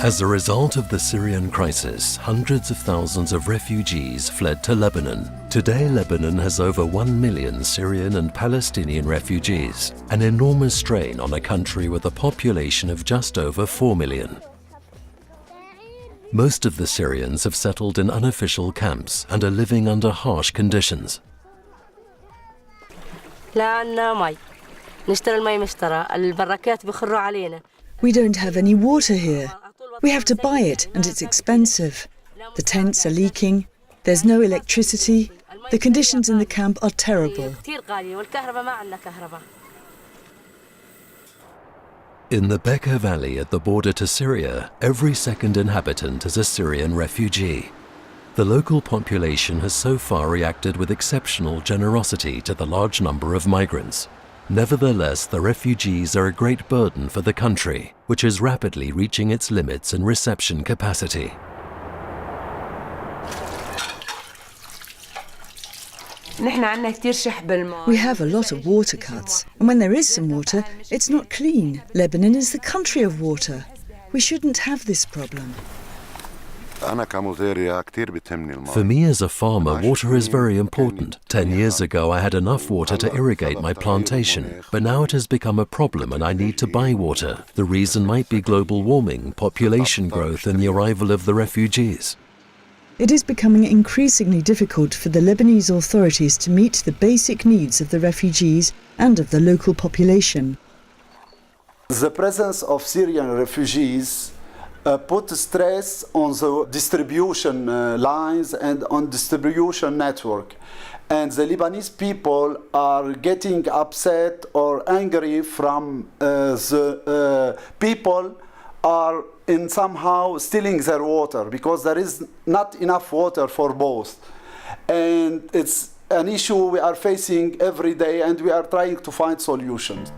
As a result of the Syrian crisis, hundreds of thousands of refugees fled to Lebanon. Today, Lebanon has over 1 million Syrian and Palestinian refugees, an enormous strain on a country with a population of just over 4 million. Most of the Syrians have settled in unofficial camps and are living under harsh conditions. We don't have any water here. We have to buy it and it's expensive. The tents are leaking, there's no electricity, the conditions in the camp are terrible. In the Bekaa Valley at the border to Syria, every second inhabitant is a Syrian refugee. The local population has so far reacted with exceptional generosity to the large number of migrants. Nevertheless, the refugees are a great burden for the country, which is rapidly reaching its limits in reception capacity. We have a lot of water cuts, and when there is some water, it's not clean. Lebanon is the country of water. We shouldn't have this problem. For me as a farmer, water is very important. 10 years ago I had enough water to irrigate my plantation, but now it has become a problem and I need to buy water. The reason might be global warming, population growth and the arrival of the refugees. It is becoming increasingly difficult for the Lebanese authorities to meet the basic needs of the refugees and of the local population. The presence of Syrian refugees put stress on the distribution lines and on distribution network. And the Lebanese people are getting upset or angry from the people are in somehow stealing their water because there is not enough water for both. And it's an issue we are facing every day and we are trying to find solutions.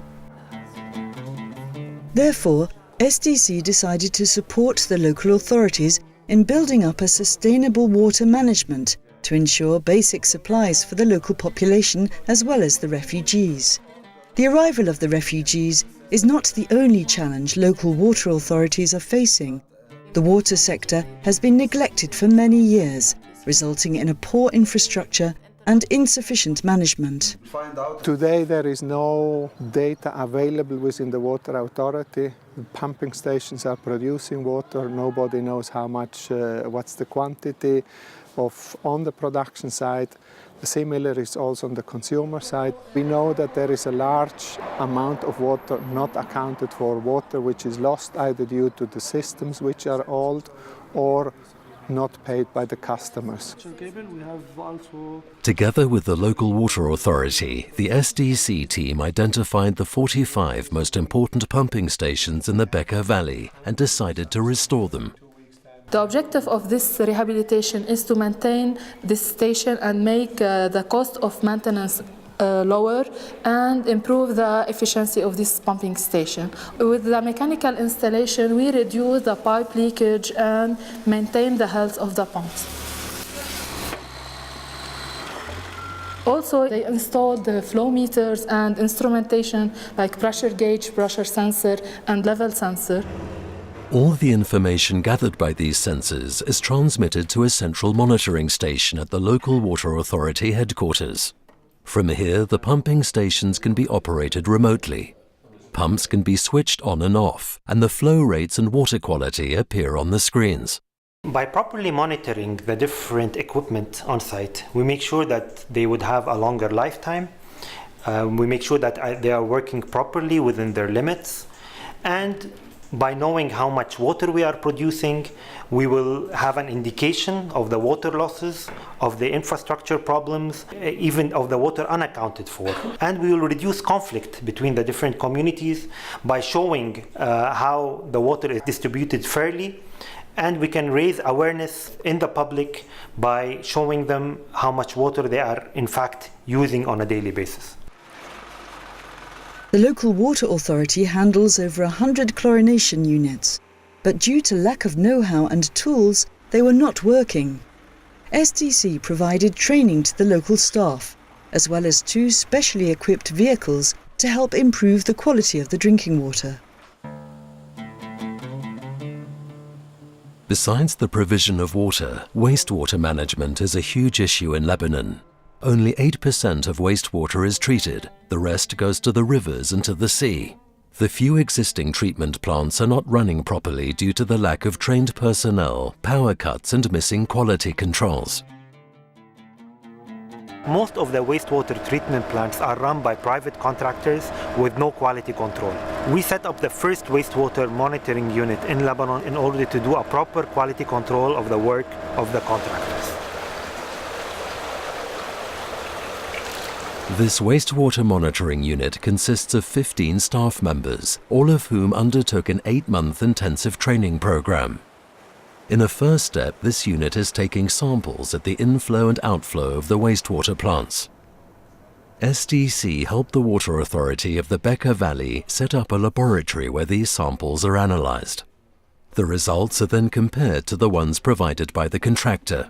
Therefore, SDC decided to support the local authorities in building up a sustainable water management to ensure basic supplies for the local population as well as the refugees. The arrival of the refugees is not the only challenge local water authorities are facing. The water sector has been neglected for many years, resulting in a poor infrastructure and insufficient management. Today there is no data available within the water authority. The pumping stations are producing water, nobody knows how much, what's the quantity of on the production side. Similar is also on the consumer side. We know that there is a large amount of water not accounted for, water which is lost either due to the systems which are old or not paid by the customers. Together with the local water authority, the SDC team identified the 45 most important pumping stations in the Bekaa Valley and decided to restore them. The objective of this rehabilitation is to maintain this station and make the cost of maintenance lower and improve the efficiency of this pumping station. With the mechanical installation, we reduce the pipe leakage and maintain the health of the pumps. Also, they installed the flow meters and instrumentation like pressure gauge, pressure sensor, and level sensor. All the information gathered by these sensors is transmitted to a central monitoring station at the local water authority headquarters. From here, the pumping stations can be operated remotely. Pumps can be switched on and off, and the flow rates and water quality appear on the screens. By properly monitoring the different equipment on site, we make sure that they would have a longer lifetime. We make sure that they are working properly within their limits. And by knowing how much water we are producing, we will have an indication of the water losses, of the infrastructure problems, even of the water unaccounted for. And we will reduce conflict between the different communities by showing how the water is distributed fairly. And we can raise awareness in the public by showing them how much water they are in fact using on a daily basis. The local water authority handles over 100 chlorination units, but due to lack of know-how and tools, they were not working. SDC provided training to the local staff, as well as 2 specially equipped vehicles to help improve the quality of the drinking water. Besides the provision of water, wastewater management is a huge issue in Lebanon. Only 8% of wastewater is treated. The rest goes to the rivers and to the sea. The few existing treatment plants are not running properly due to the lack of trained personnel, power cuts and missing quality controls. Most of the wastewater treatment plants are run by private contractors with no quality control. We set up the first wastewater monitoring unit in Lebanon in order to do a proper quality control of the work of the contractors. This wastewater monitoring unit consists of 15 staff members, all of whom undertook an 8-month intensive training program. In a first step, this unit is taking samples at the inflow and outflow of the wastewater plants. SDC helped the Water Authority of the Bekaa Valley set up a laboratory where these samples are analyzed. The results are then compared to the ones provided by the contractor.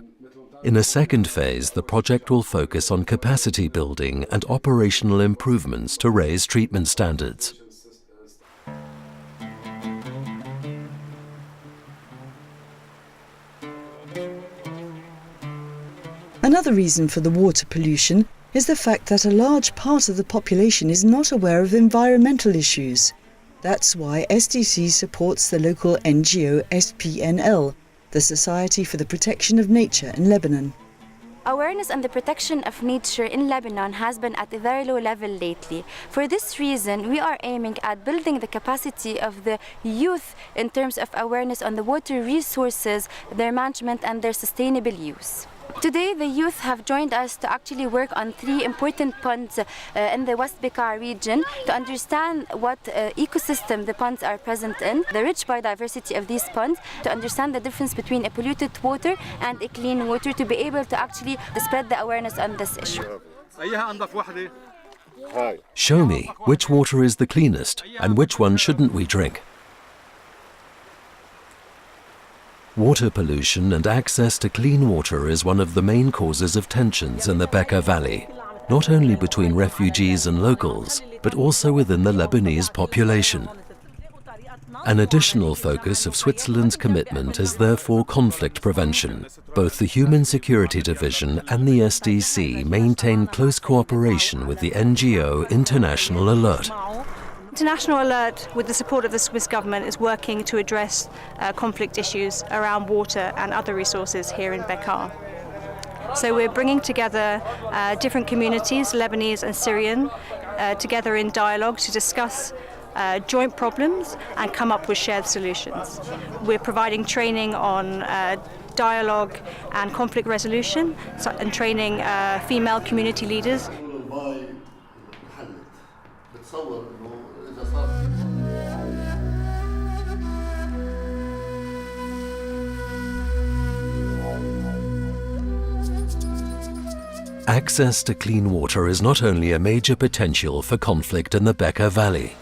In a second phase, the project will focus on capacity building and operational improvements to raise treatment standards. Another reason for the water pollution is the fact that a large part of the population is not aware of environmental issues. That's why SDC supports the local NGO SPNL, the Society for the Protection of Nature in Lebanon. Awareness on the protection of nature in Lebanon has been at a very low level lately. For this reason, we are aiming at building the capacity of the youth in terms of awareness on the water resources, their management and their sustainable use. Today, the youth have joined us to actually work on 3 important ponds in the West Bekaa region to understand what ecosystem the ponds are present in, the rich biodiversity of these ponds, to understand the difference between a polluted water and a clean water, to be able to actually spread the awareness on this issue. Show me which water is the cleanest and which one shouldn't we drink. Water pollution and access to clean water is one of the main causes of tensions in the Bekaa Valley, not only between refugees and locals, but also within the Lebanese population. An additional focus of Switzerland's commitment is therefore conflict prevention. Both the Human Security Division and the SDC maintain close cooperation with the NGO International Alert. International Alert, with the support of the Swiss government, is working to address conflict issues around water and other resources here in Bekaa. So we're bringing together different communities, Lebanese and Syrian, together in dialogue to discuss joint problems and come up with shared solutions. We're providing training on dialogue and conflict resolution and training female community leaders. Access to clean water is not only a major potential for conflict in the Bekaa Valley.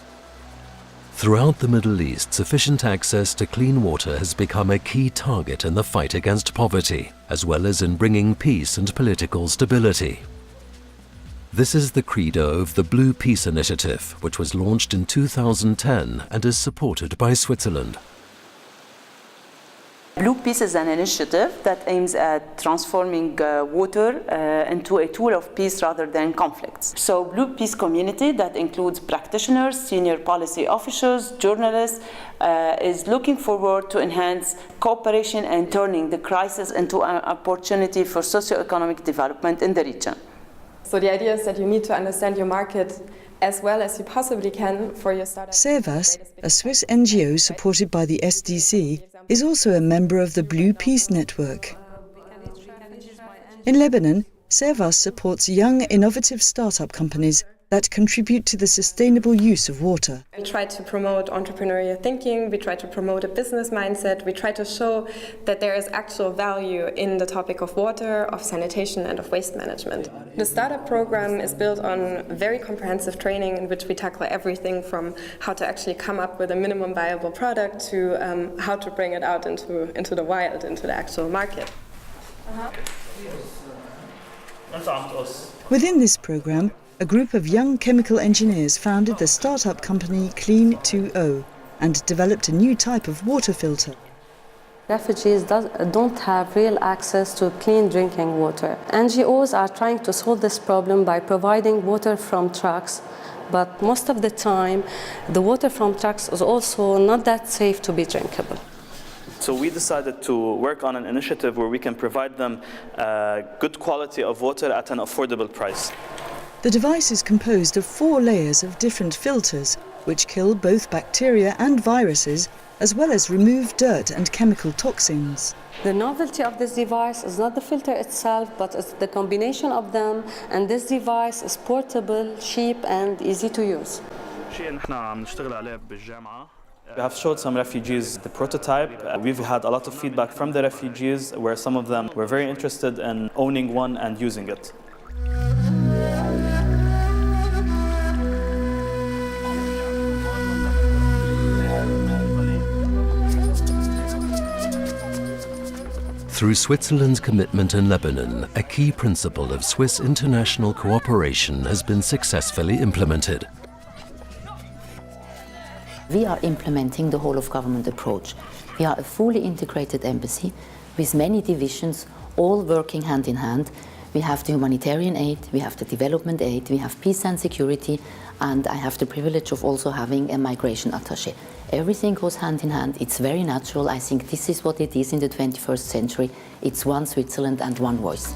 Throughout the Middle East, sufficient access to clean water has become a key target in the fight against poverty, as well as in bringing peace and political stability. This is the credo of the Blue Peace Initiative, which was launched in 2010 and is supported by Switzerland. Blue Peace is an initiative that aims at transforming water into a tool of peace rather than conflicts. So Blue Peace community that includes practitioners, senior policy officials, journalists, is looking forward to enhance cooperation and turning the crisis into an opportunity for socio-economic development in the region. So the idea is that you need to understand your market as well as you possibly can for your startup. Servas, a Swiss NGO supported by the SDC, is also a member of the Blue Peace Network. In Lebanon, Servas supports young, innovative startup companies that contribute to the sustainable use of water. We try to promote entrepreneurial thinking, we try to promote a business mindset, we try to show that there is actual value in the topic of water, of sanitation and of waste management. The startup program is built on very comprehensive training in which we tackle everything from how to actually come up with a minimum viable product to how to bring it out into the wild, into the actual market. Within this program, a group of young chemical engineers founded the startup company Clean 2O and developed a new type of water filter. Refugees don't have real access to clean drinking water. NGOs are trying to solve this problem by providing water from trucks, but most of the time, the water from trucks is also not that safe to be drinkable. So we decided to work on an initiative where we can provide them good quality of water at an affordable price. The device is composed of 4 layers of different filters, which kill both bacteria and viruses, as well as remove dirt and chemical toxins. The novelty of this device is not the filter itself, but it's the combination of them, and this device is portable, cheap, and easy to use. We have showed some refugees the prototype. We've had a lot of feedback from the refugees where some of them were very interested in owning one and using it. Through Switzerland's commitment in Lebanon, a key principle of Swiss international cooperation has been successfully implemented. We are implementing the whole of government approach. We are a fully integrated embassy with many divisions, all working hand in hand. We have the humanitarian aid, we have the development aid, we have peace and security, and I have the privilege of also having a migration attaché. Everything goes hand in hand. It's very natural. I think this is what it is in the 21st century. It's one Switzerland and one voice.